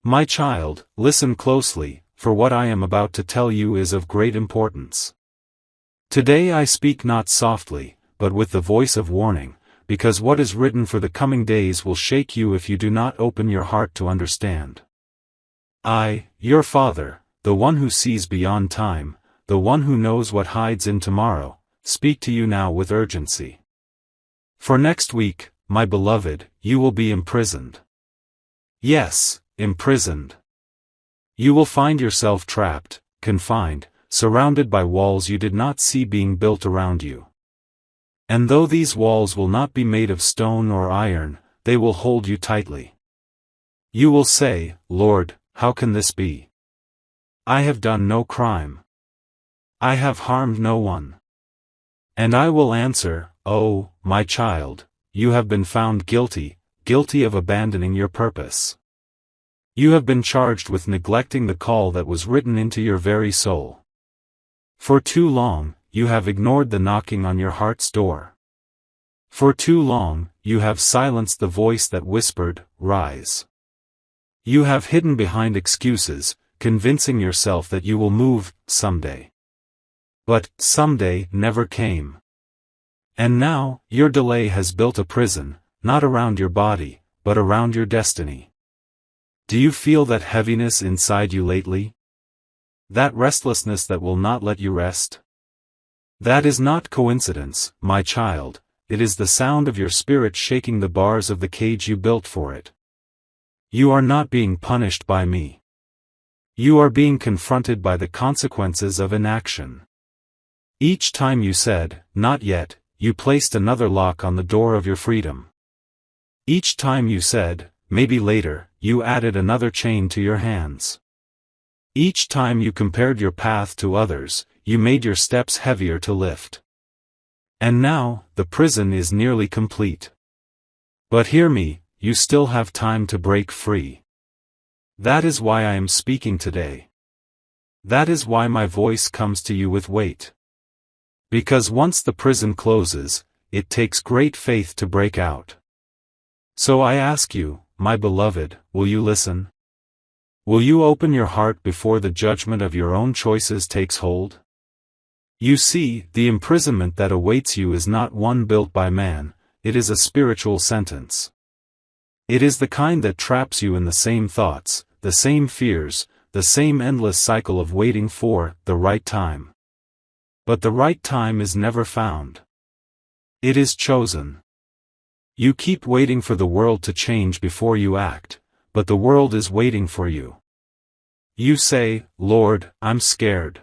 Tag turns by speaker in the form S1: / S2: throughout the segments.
S1: My child, listen closely, for what I am about to tell you is of great importance. Today I speak not softly, but with the voice of warning, because what is written for the coming days will shake you if you do not open your heart to understand. I, your Father, the one who sees beyond time, the one who knows what hides in tomorrow, speak to you now with urgency. For next week, my beloved, you will be imprisoned. Yes, imprisoned. You will find yourself trapped, confined, surrounded by walls you did not see being built around you. And though these walls will not be made of stone or iron, they will hold you tightly. You will say, Lord, how can this be? I have done no crime. I have harmed no one. And I will answer, Oh, my child, you have been found guilty, guilty of abandoning your purpose. You have been charged with neglecting the call that was written into your very soul. For too long, you have ignored the knocking on your heart's door. For too long, you have silenced the voice that whispered, Rise. You have hidden behind excuses, convincing yourself that you will move, someday. But, someday never came. And now, your delay has built a prison, not around your body, but around your destiny. Do you feel that heaviness inside you lately? That restlessness that will not let you rest? That is not coincidence, my child, it is the sound of your spirit shaking the bars of the cage you built for it. You are not being punished by me. You are being confronted by the consequences of inaction. Each time you said, Not yet, you placed another lock on the door of your freedom. Each time you said, Maybe later, you added another chain to your hands. Each time you compared your path to others, you made your steps heavier to lift. And now, the prison is nearly complete. But hear me, you still have time to break free. That is why I am speaking today. That is why my voice comes to you with weight. Because once the prison closes, it takes great faith to break out. So I ask you, my beloved, will you listen? Will you open your heart before the judgment of your own choices takes hold? You see, the imprisonment that awaits you is not one built by man, it is a spiritual sentence. It is the kind that traps you in the same thoughts, the same fears, the same endless cycle of waiting for the right time. But the right time is never found. It is chosen. You keep waiting for the world to change before you act, but the world is waiting for you. You say, Lord, I'm scared.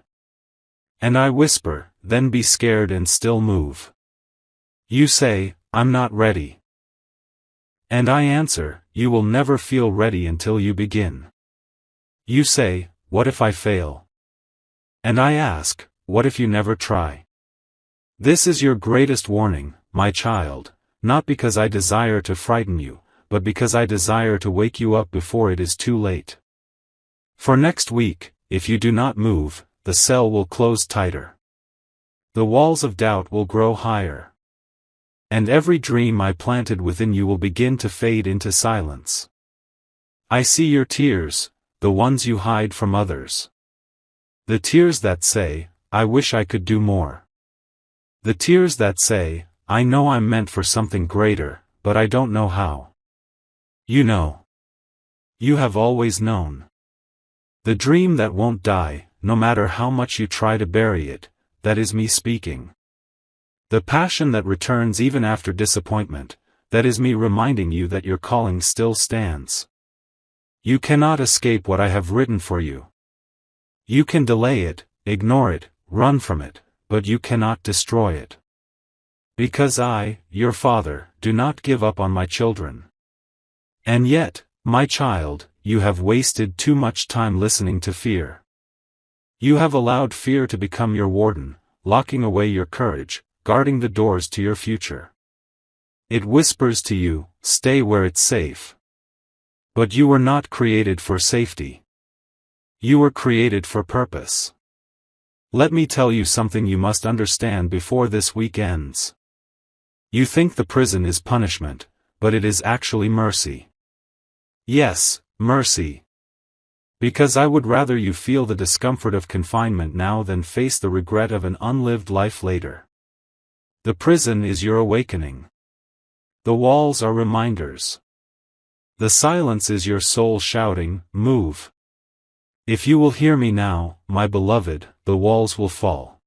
S1: And I whisper, then be scared and still move. You say, I'm not ready. And I answer, you will never feel ready until you begin. You say, what if I fail? And I ask, what if you never try? This is your greatest warning, my child, not because I desire to frighten you, but because I desire to wake you up before it is too late. For next week, if you do not move, the cell will close tighter. The walls of doubt will grow higher. And every dream I planted within you will begin to fade into silence. I see your tears, the ones you hide from others. The tears that say, I wish I could do more. The tears that say, I know I'm meant for something greater, but I don't know how. You know. You have always known. The dream that won't die, no matter how much you try to bury it, that is me speaking. The passion that returns even after disappointment, that is me reminding you that your calling still stands. You cannot escape what I have written for you. You can delay it, ignore it, run from it, but you cannot destroy it. Because I, your Father, do not give up on my children. And yet, my child, you have wasted too much time listening to fear. You have allowed fear to become your warden, locking away your courage, guarding the doors to your future. It whispers to you, stay where it's safe. But you were not created for safety. You were created for purpose. Let me tell you something you must understand before this week ends. You think the prison is punishment, but it is actually mercy. Yes, mercy. Because I would rather you feel the discomfort of confinement now than face the regret of an unlived life later. The prison is your awakening. The walls are reminders. The silence is your soul shouting, move. If you will hear me now, my beloved, the walls will fall.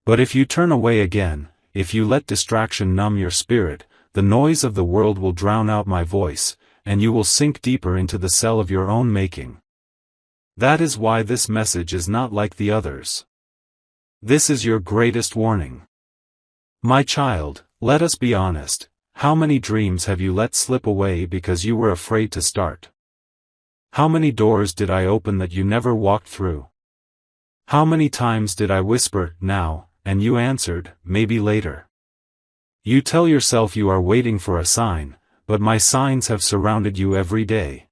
S1: But if you turn away again, if you let distraction numb your spirit, the noise of the world will drown out my voice, and you will sink deeper into the cell of your own making. That is why this message is not like the others. This is your greatest warning. My child, let us be honest, how many dreams have you let slip away because you were afraid to start? How many doors did I open that you never walked through? How many times did I whisper, now, and you answered, maybe later? You tell yourself you are waiting for a sign, but my signs have surrounded you every day.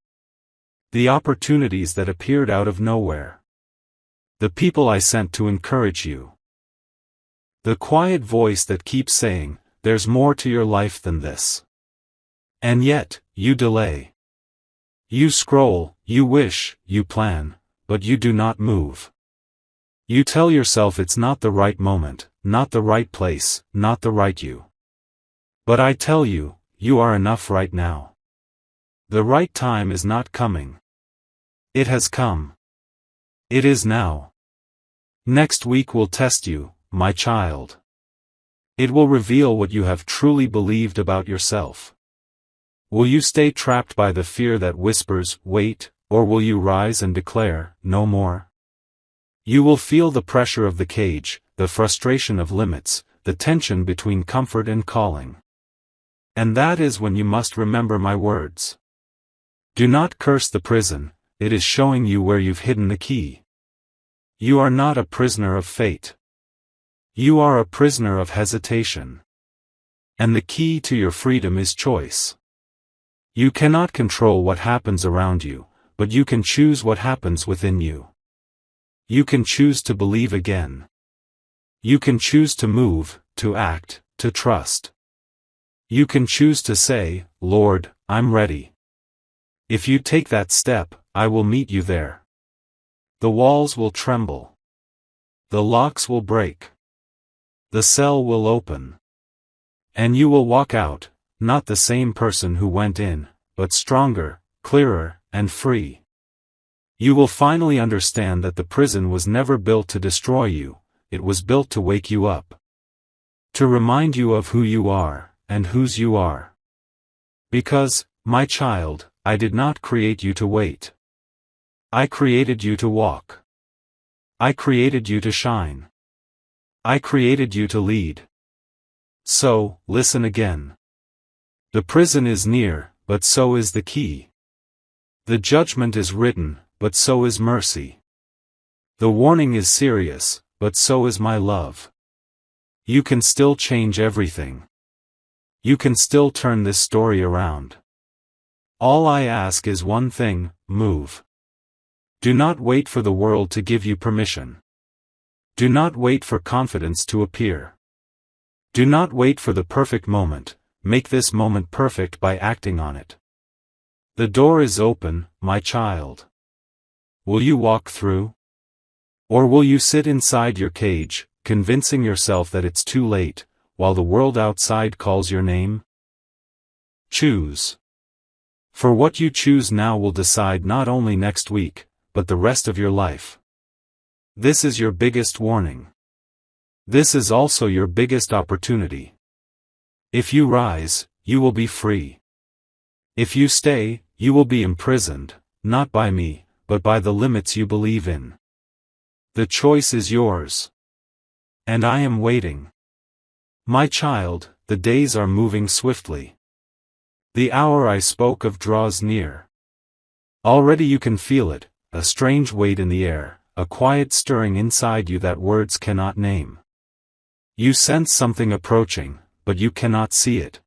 S1: The opportunities that appeared out of nowhere. The people I sent to encourage you. The quiet voice that keeps saying, there's more to your life than this. And yet, you delay. You scroll, you wish, you plan, but you do not move. You tell yourself it's not the right moment, not the right place, not the right you. But I tell you, you are enough right now. The right time is not coming. It has come. It is now. Next week will test you, my child. It will reveal what you have truly believed about yourself. Will you stay trapped by the fear that whispers, wait, or will you rise and declare, no more? You will feel the pressure of the cage, the frustration of limits, the tension between comfort and calling. And that is when you must remember my words. Do not curse the prison, it is showing you where you've hidden the key. You are not a prisoner of fate. You are a prisoner of hesitation. And the key to your freedom is choice. You cannot control what happens around you, but you can choose what happens within you. You can choose to believe again. You can choose to move, to act, to trust. You can choose to say, Lord, I'm ready. If you take that step, I will meet you there. The walls will tremble. The locks will break. The cell will open. And you will walk out, not the same person who went in, but stronger, clearer, and free. You will finally understand that the prison was never built to destroy you, it was built to wake you up. To remind you of who you are, and whose you are. Because, my child, I did not create you to wait. I created you to walk. I created you to shine. I created you to lead. So, listen again. The prison is near, but so is the key. The judgment is written, but so is mercy. The warning is serious, but so is my love. You can still change everything. You can still turn this story around. All I ask is one thing, move. Do not wait for the world to give you permission. Do not wait for confidence to appear. Do not wait for the perfect moment, make this moment perfect by acting on it. The door is open, my child. Will you walk through? Or will you sit inside your cage, convincing yourself that it's too late, while the world outside calls your name? Choose. For what you choose now will decide not only next week, but the rest of your life. This is your biggest warning. This is also your biggest opportunity. If you rise, you will be free. If you stay, you will be imprisoned, not by me, but by the limits you believe in. The choice is yours. And I am waiting. My child, the days are moving swiftly. The hour I spoke of draws near. Already you can feel it, a strange weight in the air, a quiet stirring inside you that words cannot name. You sense something approaching, but you cannot see it.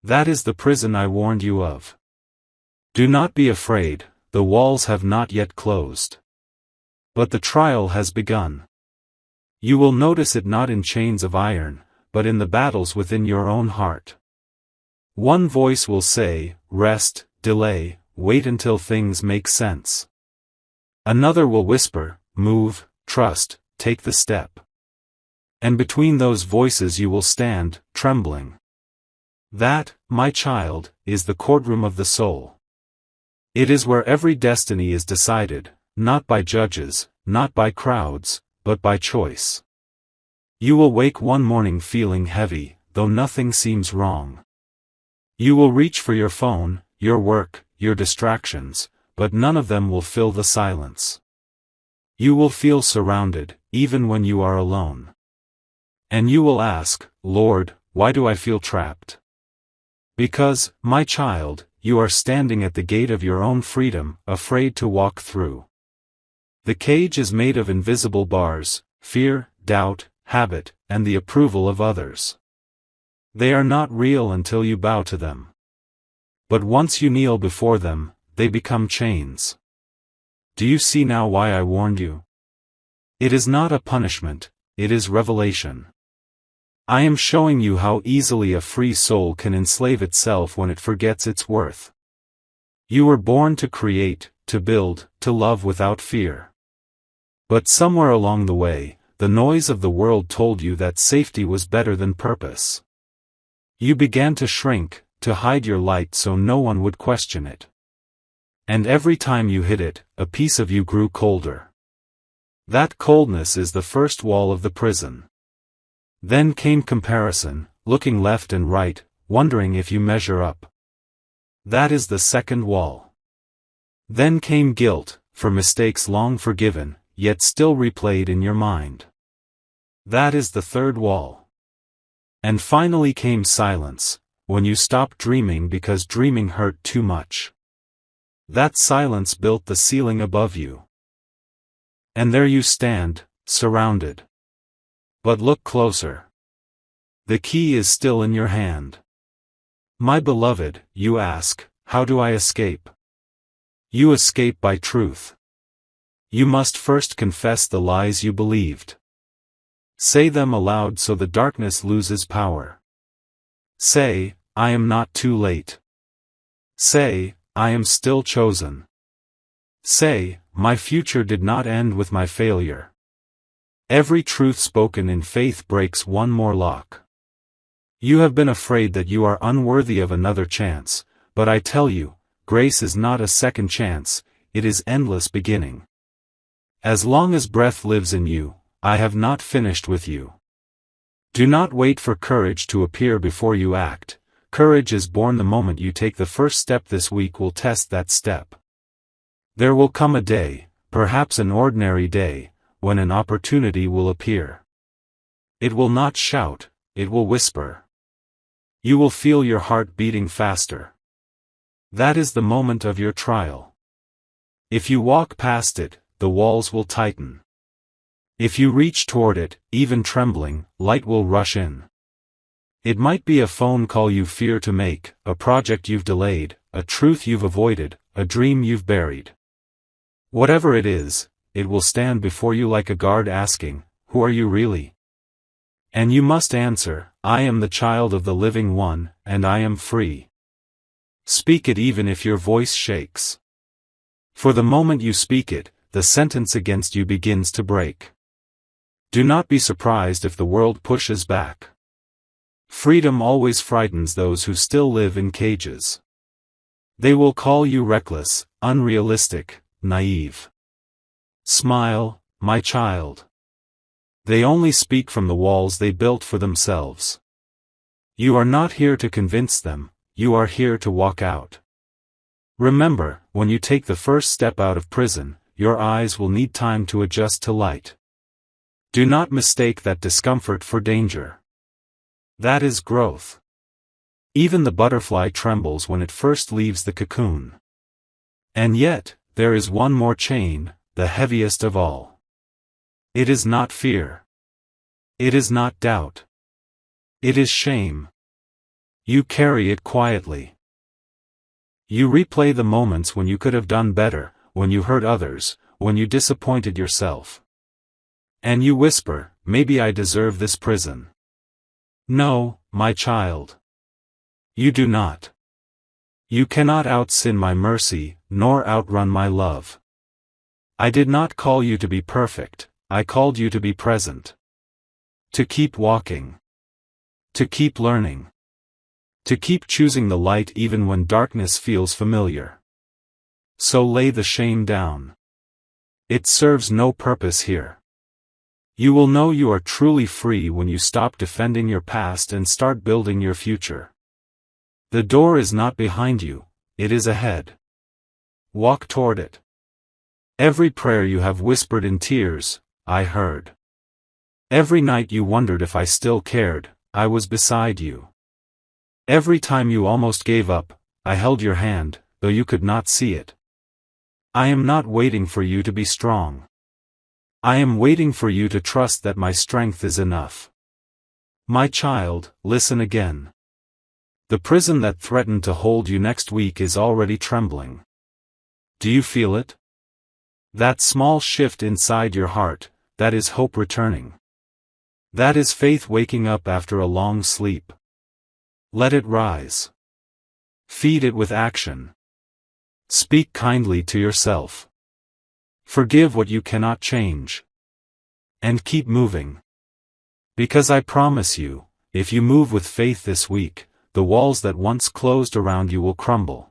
S1: That is the prison I warned you of. Do not be afraid, the walls have not yet closed. But the trial has begun. You will notice it not in chains of iron, but in the battles within your own heart. One voice will say, rest, delay, wait until things make sense. Another will whisper, move, trust, take the step. And between those voices you will stand, trembling. That, my child, is the courtroom of the soul. It is where every destiny is decided, not by judges, not by crowds, but by choice. You will wake one morning feeling heavy, though nothing seems wrong. You will reach for your phone, your work, your distractions, but none of them will fill the silence. You will feel surrounded, even when you are alone. And you will ask, Lord, why do I feel trapped? Because, my child, you are standing at the gate of your own freedom, afraid to walk through. The cage is made of invisible bars, fear, doubt, habit, and the approval of others. They are not real until you bow to them. But once you kneel before them, they become chains. Do you see now why I warned you? It is not a punishment, it is revelation. I am showing you how easily a free soul can enslave itself when it forgets its worth. You were born to create, to build, to love without fear. But somewhere along the way, the noise of the world told you that safety was better than purpose. You began to shrink, to hide your light so no one would question it. And every time you hid it, a piece of you grew colder. That coldness is the first wall of the prison. Then came comparison, looking left and right, wondering if you measure up. That is the second wall. Then came guilt, for mistakes long forgiven, yet still replayed in your mind. That is the third wall. And finally came silence, when you stopped dreaming because dreaming hurt too much. That silence built the ceiling above you. And there you stand, surrounded. But look closer. The key is still in your hand. My beloved, you ask, how do I escape? You escape by truth. You must first confess the lies you believed. Say them aloud so the darkness loses power. Say, I am not too late. Say, I am still chosen. Say, my future did not end with my failure. Every truth spoken in faith breaks one more lock. You have been afraid that you are unworthy of another chance, but I tell you, grace is not a second chance, it is endless beginning. As long as breath lives in you, I have not finished with you. Do not wait for courage to appear before you act. Courage is born the moment you take the first step. This week will test that step. There will come a day, perhaps an ordinary day, when an opportunity will appear. It will not shout, it will whisper. You will feel your heart beating faster. That is the moment of your trial. If you walk past it, the walls will tighten. If you reach toward it, even trembling, light will rush in. It might be a phone call you fear to make, a project you've delayed, a truth you've avoided, a dream you've buried. Whatever it is, it will stand before you like a guard asking, who are you really? And you must answer, I am the child of the living one, and I am free. Speak it even if your voice shakes. For the moment you speak it, the sentence against you begins to break. Do not be surprised if the world pushes back. Freedom always frightens those who still live in cages. They will call you reckless, unrealistic, naive. Smile, my child. They only speak from the walls they built for themselves. You are not here to convince them, you are here to walk out. Remember, when you take the first step out of prison, your eyes will need time to adjust to light. Do not mistake that discomfort for danger. That is growth. Even the butterfly trembles when it first leaves the cocoon. And yet, there is one more chain, the heaviest of all. It is not fear. It is not doubt. It is shame. You carry it quietly. You replay the moments when you could have done better, when you hurt others, when you disappointed yourself. And you whisper, maybe I deserve this prison. No, my child. You do not. You cannot out-sin my mercy, nor outrun my love. I did not call you to be perfect, I called you to be present. To keep walking. To keep learning. To keep choosing the light even when darkness feels familiar. So lay the shame down. It serves no purpose here. You will know you are truly free when you stop defending your past and start building your future. The door is not behind you, it is ahead. Walk toward it. Every prayer you have whispered in tears, I heard. Every night you wondered if I still cared, I was beside you. Every time you almost gave up, I held your hand, though you could not see it. I am not waiting for you to be strong. I am waiting for you to trust that my strength is enough. My child, listen again. The prison that threatened to hold you next week is already trembling. Do you feel it? That small shift inside your heart, that is hope returning. That is faith waking up after a long sleep. Let it rise. Feed it with action. Speak kindly to yourself. Forgive what you cannot change. And keep moving. Because I promise you, if you move with faith this week, the walls that once closed around you will crumble.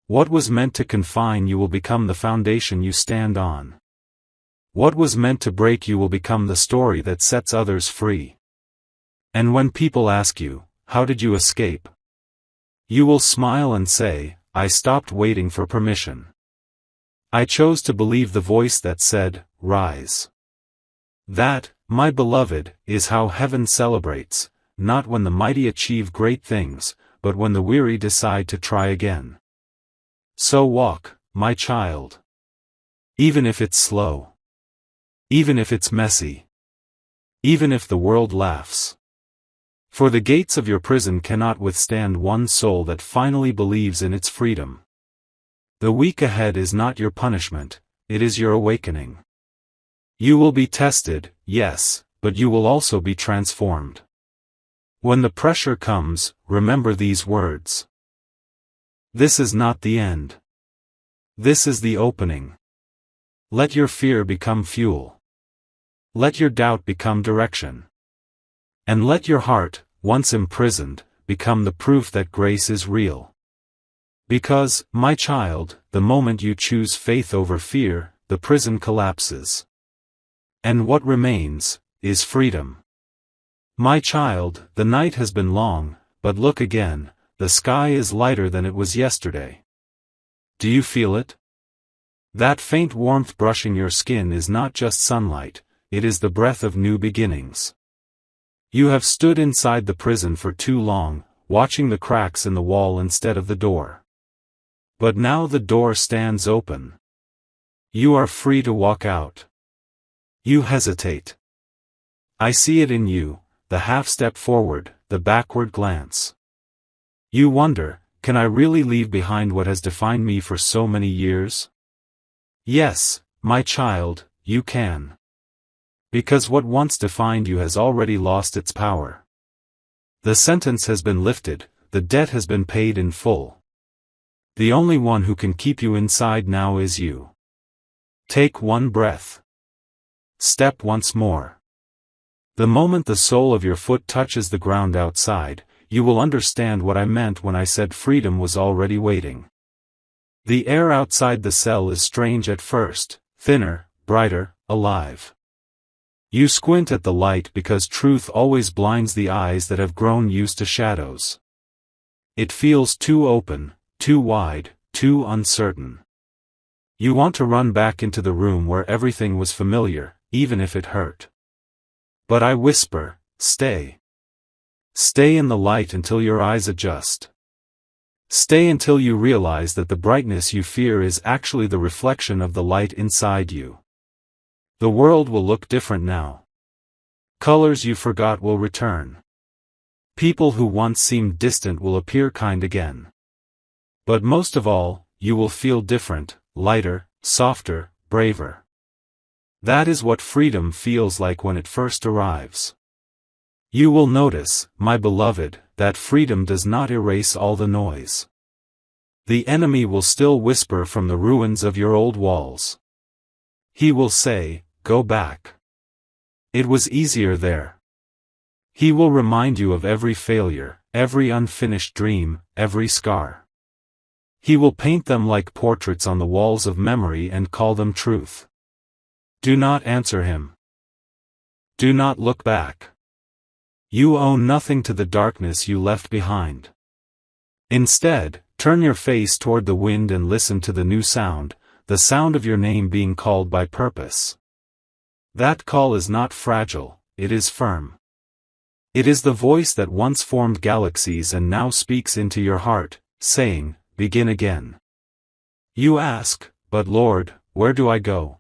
S1: What was meant to confine you will become the foundation you stand on. What was meant to break you will become the story that sets others free. And when people ask you, how did you escape? You will smile and say, I stopped waiting for permission. I chose to believe the voice that said, rise. That, my beloved, is how heaven celebrates, not when the mighty achieve great things, but when the weary decide to try again. So walk, my child. Even if it's slow. Even if it's messy. Even if the world laughs. For the gates of your prison cannot withstand one soul that finally believes in its freedom. The week ahead is not your punishment, it is your awakening. You will be tested, yes, but you will also be transformed. When the pressure comes, remember these words. This is not the end. This is the opening. Let your fear become fuel. Let your doubt become direction. And let your heart, once imprisoned, become the proof that grace is real. Because, my child, the moment you choose faith over fear, the prison collapses. And what remains, is freedom. My child, the night has been long, but look again, the sky is lighter than it was yesterday. Do you feel it? That faint warmth brushing your skin is not just sunlight, it is the breath of new beginnings. You have stood inside the prison for too long, watching the cracks in the wall instead of the door. But now the door stands open. You are free to walk out. You hesitate. I see it in you, the half-step forward, the backward glance. You wonder, can I really leave behind what has defined me for so many years? Yes, my child, you can. Because what once defined you has already lost its power. The sentence has been lifted, the debt has been paid in full. The only one who can keep you inside now is you. Take one breath. Step once more. The moment the sole of your foot touches the ground outside, you will understand what I meant when I said freedom was already waiting. The air outside the cell is strange at first, thinner, brighter, alive. You squint at the light because truth always blinds the eyes that have grown used to shadows. It feels too open, too wide, too uncertain. You want to run back into the room where everything was familiar, even if it hurt. But I whisper, stay. Stay in the light until your eyes adjust. Stay until you realize that the brightness you fear is actually the reflection of the light inside you. The world will look different now. Colors you forgot will return. People who once seemed distant will appear kind again. But most of all, you will feel different, lighter, softer, braver. That is what freedom feels like when it first arrives. You will notice, my beloved, that freedom does not erase all the noise. The enemy will still whisper from the ruins of your old walls. He will say, "Go back. It was easier there." He will remind you of every failure, every unfinished dream, every scar. He will paint them like portraits on the walls of memory and call them truth. Do not answer him. Do not look back. You owe nothing to the darkness you left behind. Instead, turn your face toward the wind and listen to the new sound, the sound of your name being called by purpose. That call is not fragile, it is firm. It is the voice that once formed galaxies and now speaks into your heart, saying, "Begin again." You ask, "But Lord, where do I go?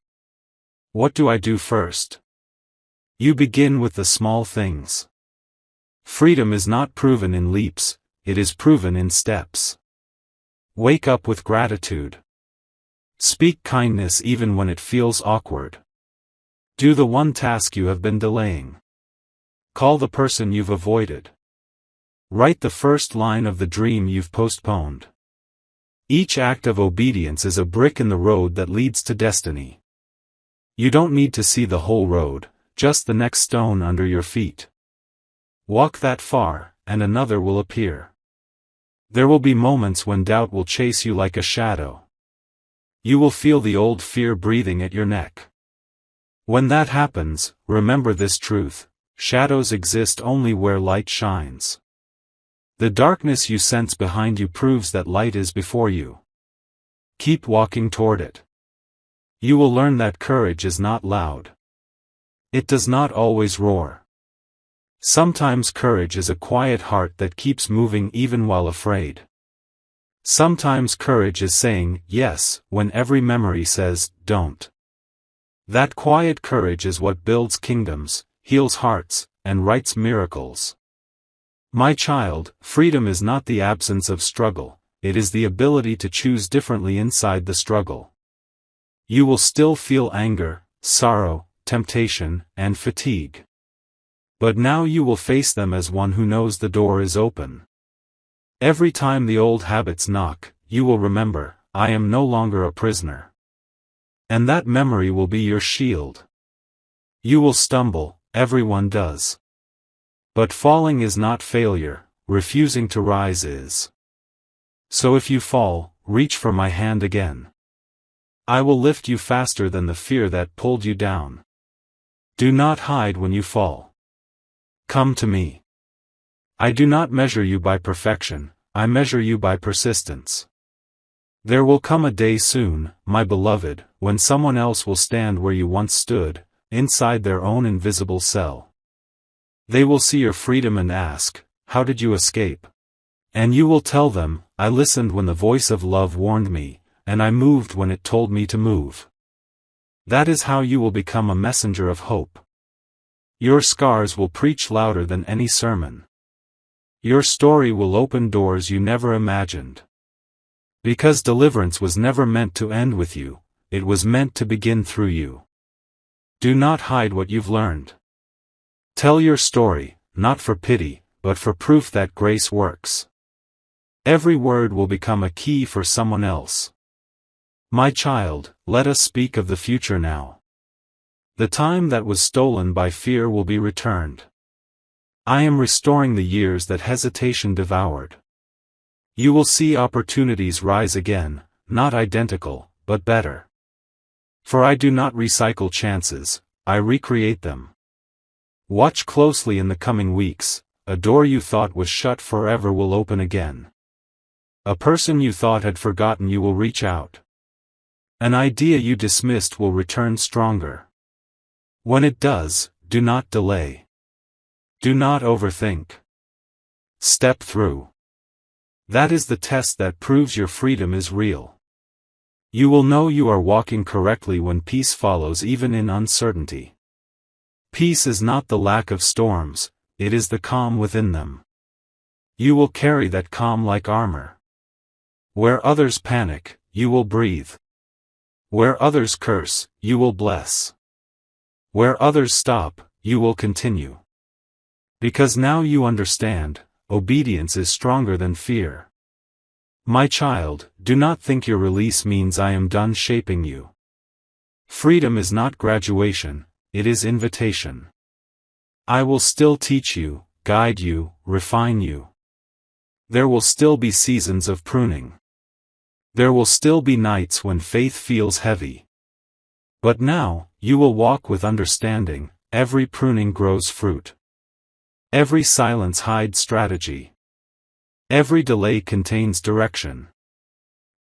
S1: What do I do first?" You begin with the small things. Freedom is not proven in leaps, it is proven in steps. Wake up with gratitude. Speak kindness even when it feels awkward. Do the one task you have been delaying. Call the person you've avoided. Write the first line of the dream you've postponed. Each act of obedience is a brick in the road that leads to destiny. You don't need to see the whole road, just the next stone under your feet. Walk that far, and another will appear. There will be moments when doubt will chase you like a shadow. You will feel the old fear breathing at your neck. When that happens, remember this truth: shadows exist only where light shines. The darkness you sense behind you proves that light is before you. Keep walking toward it. You will learn that courage is not loud. It does not always roar. Sometimes courage is a quiet heart that keeps moving even while afraid. Sometimes courage is saying yes when every memory says don't. That quiet courage is what builds kingdoms, heals hearts, and writes miracles. My child, freedom is not the absence of struggle, it is the ability to choose differently inside the struggle. You will still feel anger, sorrow, temptation, and fatigue. But now you will face them as one who knows the door is open. Every time the old habits knock, you will remember, "I am no longer a prisoner." And that memory will be your shield. You will stumble, everyone does. But falling is not failure, refusing to rise is. So if you fall, reach for my hand again. I will lift you faster than the fear that pulled you down. Do not hide when you fall. Come to me. I do not measure you by perfection, I measure you by persistence. There will come a day soon, my beloved, when someone else will stand where you once stood, inside their own invisible cell. They will see your freedom and ask, "How did you escape?" And you will tell them, "I listened when the voice of love warned me, and I moved when it told me to move." That is how you will become a messenger of hope. Your scars will preach louder than any sermon. Your story will open doors you never imagined. Because deliverance was never meant to end with you, it was meant to begin through you. Do not hide what you've learned. Tell your story, not for pity, but for proof that grace works. Every word will become a key for someone else. My child, let us speak of the future now. The time that was stolen by fear will be returned. I am restoring the years that hesitation devoured. You will see opportunities rise again, not identical, but better. For I do not recycle chances, I recreate them. Watch closely in the coming weeks, a door you thought was shut forever will open again. A person you thought had forgotten you will reach out. An idea you dismissed will return stronger. When it does, do not delay. Do not overthink. Step through. That is the test that proves your freedom is real. You will know you are walking correctly when peace follows even in uncertainty. Peace is not the lack of storms, it is the calm within them. You will carry that calm like armor. Where others panic, you will breathe. Where others curse, you will bless. Where others stop, you will continue. Because now you understand, obedience is stronger than fear. My child, do not think your release means I am done shaping you. Freedom is not graduation, it is invitation. I will still teach you, guide you, refine you. There will still be seasons of pruning. There will still be nights when faith feels heavy. But now, you will walk with understanding. Every pruning grows fruit. Every silence hides strategy. Every delay contains direction.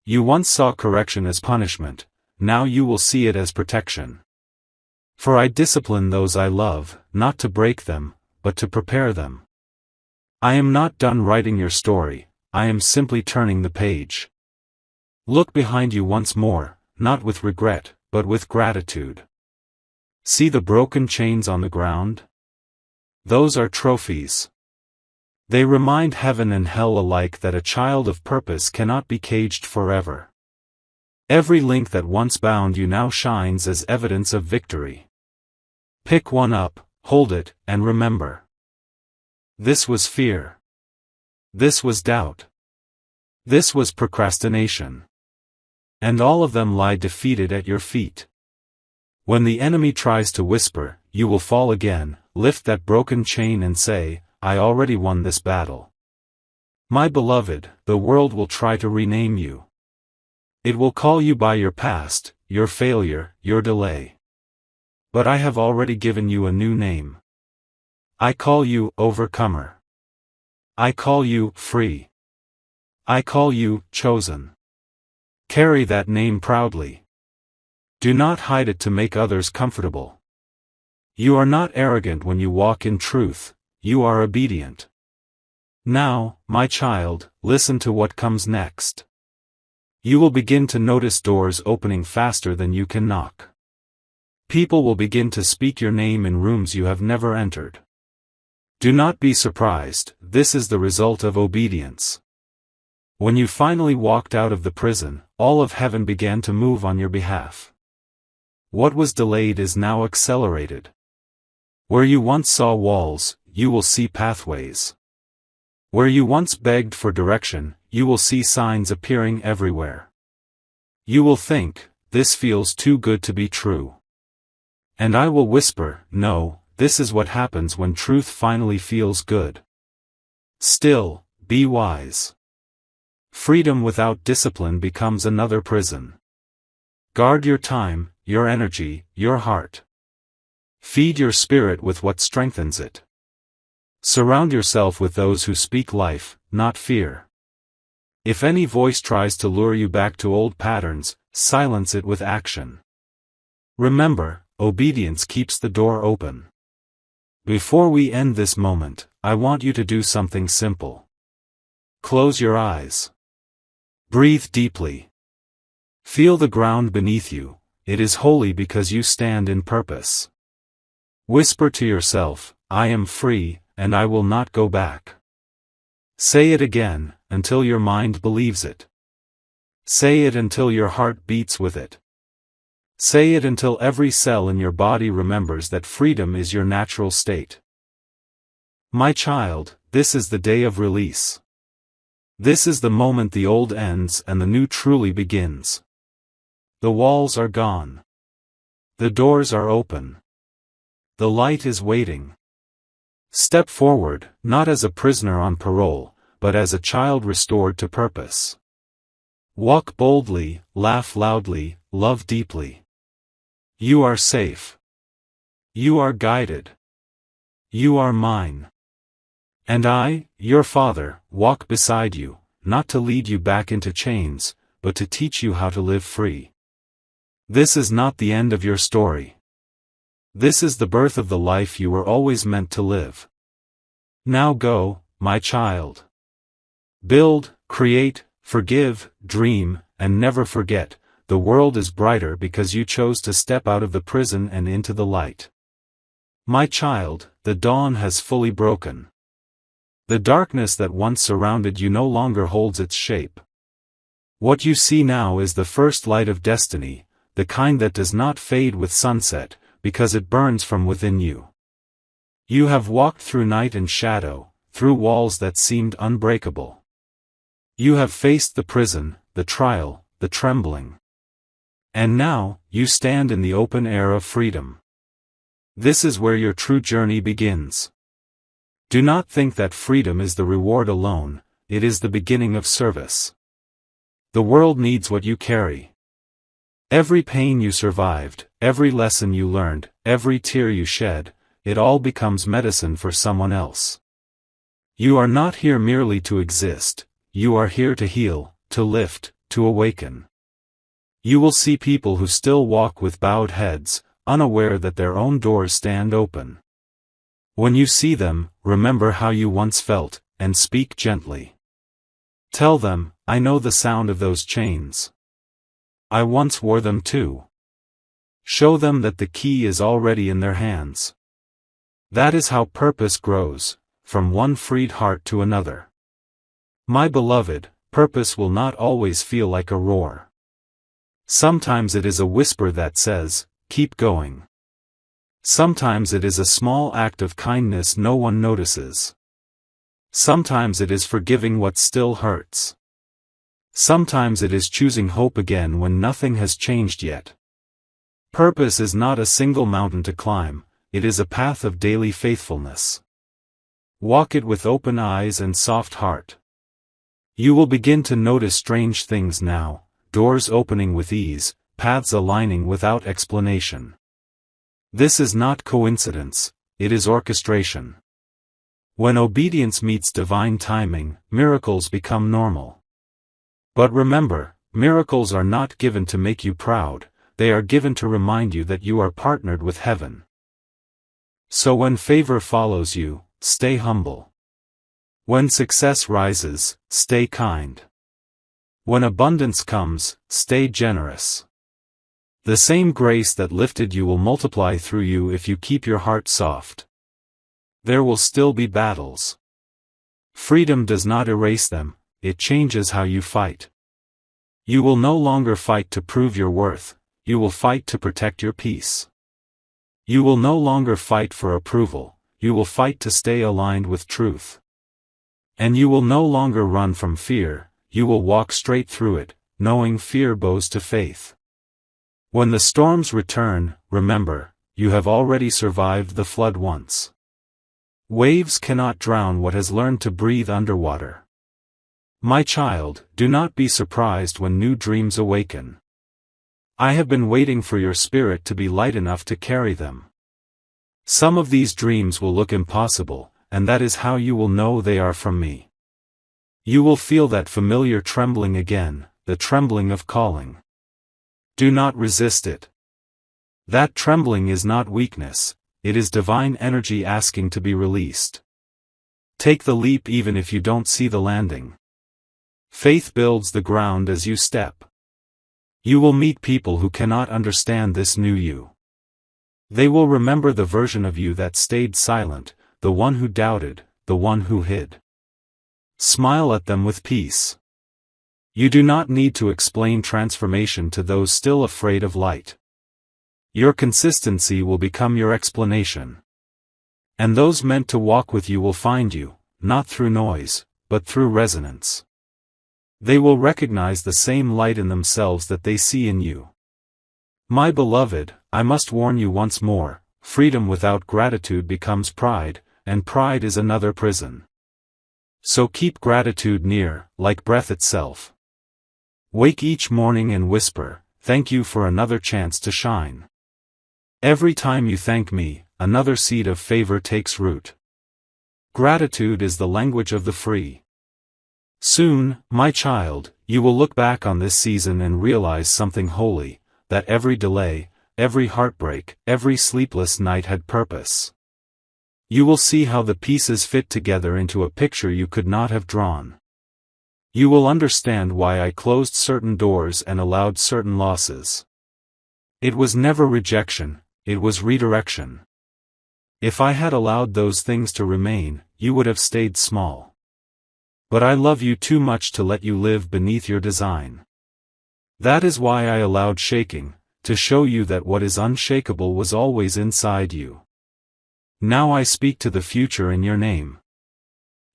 S1: You once saw correction as punishment, now you will see it as protection. For I discipline those I love, not to break them, but to prepare them. I am not done writing your story, I am simply turning the page. Look behind you once more, not with regret, but with gratitude. See the broken chains on the ground? Those are trophies. They remind heaven and hell alike that a child of purpose cannot be caged forever. Every link that once bound you now shines as evidence of victory. Pick one up, hold it, and remember. This was fear. This was doubt. This was procrastination. And all of them lie defeated at your feet. When the enemy tries to whisper, you will fall again, lift that broken chain and say, I already won this battle. My beloved, the world will try to rename you. It will call you by your past, your failure, your delay. But I have already given you a new name. I call you overcomer. I call you free. I call you chosen. Carry that name proudly. Do not hide it to make others comfortable. You are not arrogant when you walk in truth, you are obedient. Now, my child, listen to what comes next. You will begin to notice doors opening faster than you can knock. People will begin to speak your name in rooms you have never entered. Do not be surprised, this is the result of obedience. When you finally walked out of the prison, all of heaven began to move on your behalf. What was delayed is now accelerated. Where you once saw walls, you will see pathways. Where you once begged for direction, you will see signs appearing everywhere. You will think, this feels too good to be true. And I will whisper, no, this is what happens when truth finally feels good. Still, be wise. Freedom without discipline becomes another prison. Guard your time, your energy, your heart. Feed your spirit with what strengthens it. Surround yourself with those who speak life, not fear. If any voice tries to lure you back to old patterns, silence it with action. Remember, obedience keeps the door open. Before we end this moment, I want you to do something simple. Close your eyes. Breathe deeply. Feel the ground beneath you, it is holy because you stand in purpose. Whisper to yourself, I am free, and I will not go back. Say it again, until your mind believes it. Say it until your heart beats with it. Say it until every cell in your body remembers that freedom is your natural state. My child, this is the day of release. This is the moment the old ends and the new truly begins. The walls are gone. The doors are open. The light is waiting. Step forward, not as a prisoner on parole, but as a child restored to purpose. Walk boldly, laugh loudly, love deeply. You are safe. You are guided. You are mine. And I, your Father, walk beside you, not to lead you back into chains, but to teach you how to live free. This is not the end of your story. This is the birth of the life you were always meant to live. Now go, my child. Build, create, forgive, dream, and never forget, the world is brighter because you chose to step out of the prison and into the light. My child, the dawn has fully broken. The darkness that once surrounded you no longer holds its shape. What you see now is the first light of destiny, the kind that does not fade with sunset, because it burns from within you. You have walked through night and shadow, through walls that seemed unbreakable. You have faced the prison, the trial, the trembling. And now, you stand in the open air of freedom. This is where your true journey begins. Do not think that freedom is the reward alone, it is the beginning of service. The world needs what you carry. Every pain you survived, every lesson you learned, every tear you shed, it all becomes medicine for someone else. You are not here merely to exist, you are here to heal, to lift, to awaken. You will see people who still walk with bowed heads, unaware that their own doors stand open. When you see them, remember how you once felt, and speak gently. Tell them, I know the sound of those chains. I once wore them too. Show them that the key is already in their hands. That is how purpose grows, from one freed heart to another. My beloved, purpose will not always feel like a roar. Sometimes it is a whisper that says, keep going. Sometimes it is a small act of kindness no one notices. Sometimes it is forgiving what still hurts. Sometimes it is choosing hope again when nothing has changed yet. Purpose is not a single mountain to climb, it is a path of daily faithfulness. Walk it with open eyes and soft heart. You will begin to notice strange things now, doors opening with ease, paths aligning without explanation. This is not coincidence, it is orchestration. When obedience meets divine timing, miracles become normal. But remember, miracles are not given to make you proud, they are given to remind you that you are partnered with heaven. So when favor follows you, stay humble. When success rises, stay kind. When abundance comes, stay generous. The same grace that lifted you will multiply through you if you keep your heart soft. There will still be battles. Freedom does not erase them, it changes how you fight. You will no longer fight to prove your worth, you will fight to protect your peace. You will no longer fight for approval, you will fight to stay aligned with truth. And you will no longer run from fear, you will walk straight through it, knowing fear bows to faith. When the storms return, remember, you have already survived the flood once. Waves cannot drown what has learned to breathe underwater. My child, do not be surprised when new dreams awaken. I have been waiting for your spirit to be light enough to carry them. Some of these dreams will look impossible, and that is how you will know they are from me. You will feel that familiar trembling again, the trembling of calling. Do not resist it. That trembling is not weakness, it is divine energy asking to be released. Take the leap even if you don't see the landing. Faith builds the ground as you step. You will meet people who cannot understand this new you. They will remember the version of you that stayed silent, the one who doubted, the one who hid. Smile at them with peace. You do not need to explain transformation to those still afraid of light. Your consistency will become your explanation. And those meant to walk with you will find you, not through noise, but through resonance. They will recognize the same light in themselves that they see in you. My beloved, I must warn you once more, freedom without gratitude becomes pride, and pride is another prison. So keep gratitude near, like breath itself. Wake each morning and whisper, thank you for another chance to shine. Every time you thank me, another seed of favor takes root. Gratitude is the language of the free. Soon, my child, you will look back on this season and realize something holy, that every delay, every heartbreak, every sleepless night had purpose. You will see how the pieces fit together into a picture you could not have drawn. You will understand why I closed certain doors and allowed certain losses. It was never rejection, it was redirection. If I had allowed those things to remain, you would have stayed small. But I love you too much to let you live beneath your design. That is why I allowed shaking, to show you that what is unshakable was always inside you. Now I speak to the future in your name.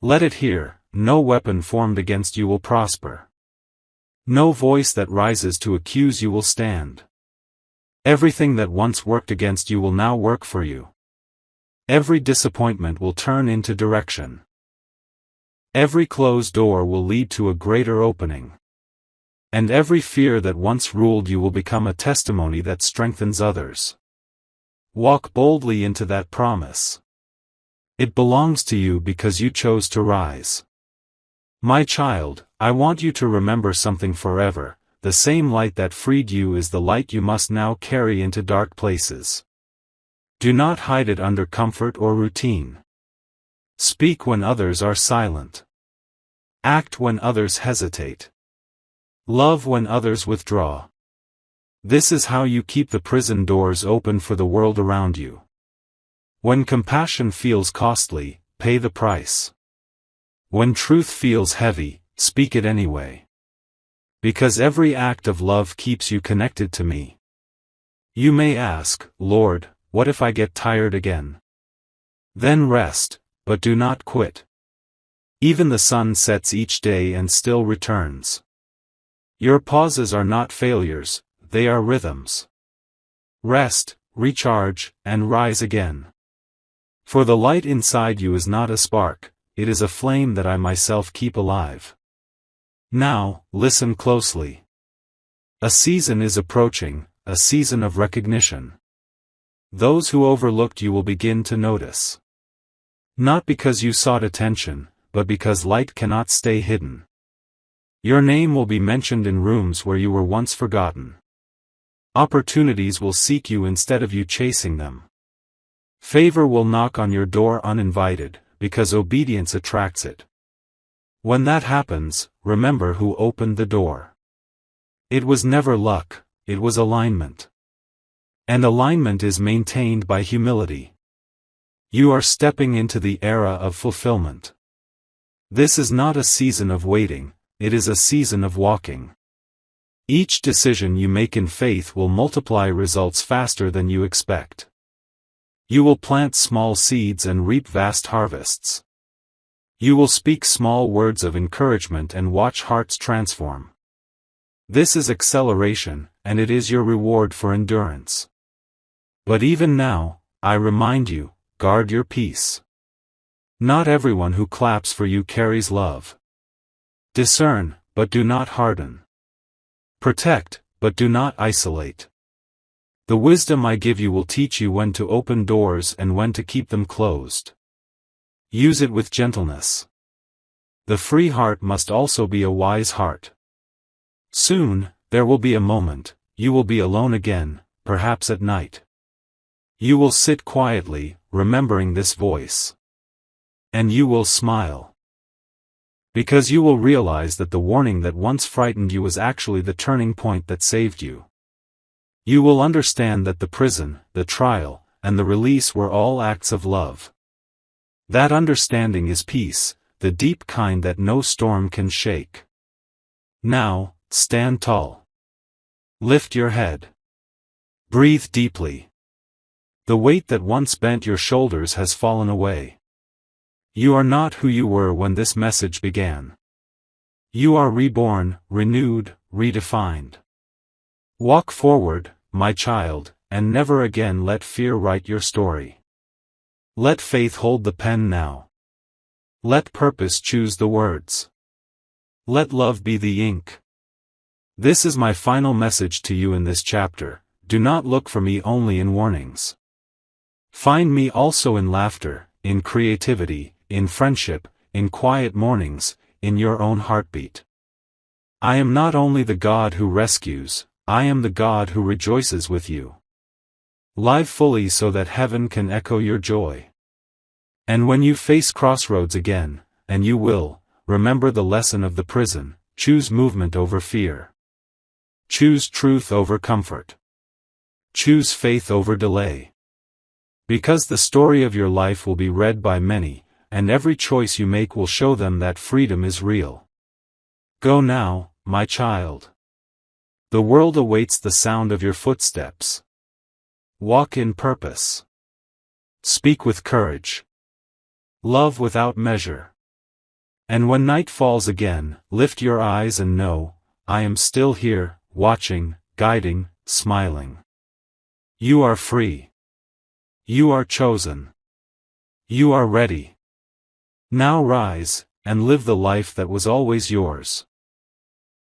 S1: Let it hear, no weapon formed against you will prosper. No voice that rises to accuse you will stand. Everything that once worked against you will now work for you. Every disappointment will turn into direction. Every closed door will lead to a greater opening. And every fear that once ruled you will become a testimony that strengthens others. Walk boldly into that promise. It belongs to you because you chose to rise. My child, I want you to remember something forever. The same light that freed you is the light you must now carry into dark places. Do not hide it under comfort or routine. Speak when others are silent. Act when others hesitate. Love when others withdraw. This is how you keep the prison doors open for the world around you. When compassion feels costly, pay the price. When truth feels heavy, speak it anyway. Because every act of love keeps you connected to me. You may ask, Lord, what if I get tired again? Then rest, but do not quit. Even the sun sets each day and still returns. Your pauses are not failures, they are rhythms. Rest, recharge, and rise again. For the light inside you is not a spark, it is a flame that I myself keep alive. Now, listen closely. A season is approaching, a season of recognition. Those who overlooked you will begin to notice. Not because you sought attention, but because light cannot stay hidden. Your name will be mentioned in rooms where you were once forgotten. Opportunities will seek you instead of you chasing them. Favor will knock on your door uninvited, because obedience attracts it. When that happens, remember who opened the door. It was never luck, it was alignment. And alignment is maintained by humility. You are stepping into the era of fulfillment. This is not a season of waiting, it is a season of walking. Each decision you make in faith will multiply results faster than you expect. You will plant small seeds and reap vast harvests. You will speak small words of encouragement and watch hearts transform. This is acceleration, and it is your reward for endurance. But even now, I remind you, guard your peace. Not everyone who claps for you carries love. Discern, but do not harden. Protect, but do not isolate. The wisdom I give you will teach you when to open doors and when to keep them closed. Use it with gentleness. The free heart must also be a wise heart. Soon, there will be a moment, you will be alone again, perhaps at night. You will sit quietly, remembering this voice. And you will smile. Because you will realize that the warning that once frightened you was actually the turning point that saved you. You will understand that the prison, the trial, and the release were all acts of love. That understanding is peace, the deep kind that no storm can shake. Now, stand tall. Lift your head. Breathe deeply. The weight that once bent your shoulders has fallen away. You are not who you were when this message began. You are reborn, renewed, redefined. Walk forward, my child, and never again let fear write your story. Let faith hold the pen now. Let purpose choose the words. Let love be the ink. This is my final message to you in this chapter. Do not look for me only in warnings. Find me also in laughter, in creativity, in friendship, in quiet mornings, in your own heartbeat. I am not only the God who rescues, I am the God who rejoices with you. Live fully so that heaven can echo your joy. And when you face crossroads again, and you will, remember the lesson of the prison, choose movement over fear. Choose truth over comfort. Choose faith over delay. Because the story of your life will be read by many, and every choice you make will show them that freedom is real. Go now, my child. The world awaits the sound of your footsteps. Walk in purpose. Speak with courage. Love without measure. And when night falls again, lift your eyes and know, I am still here, watching, guiding, smiling. You are free. You are chosen. You are ready. Now rise, and live the life that was always yours.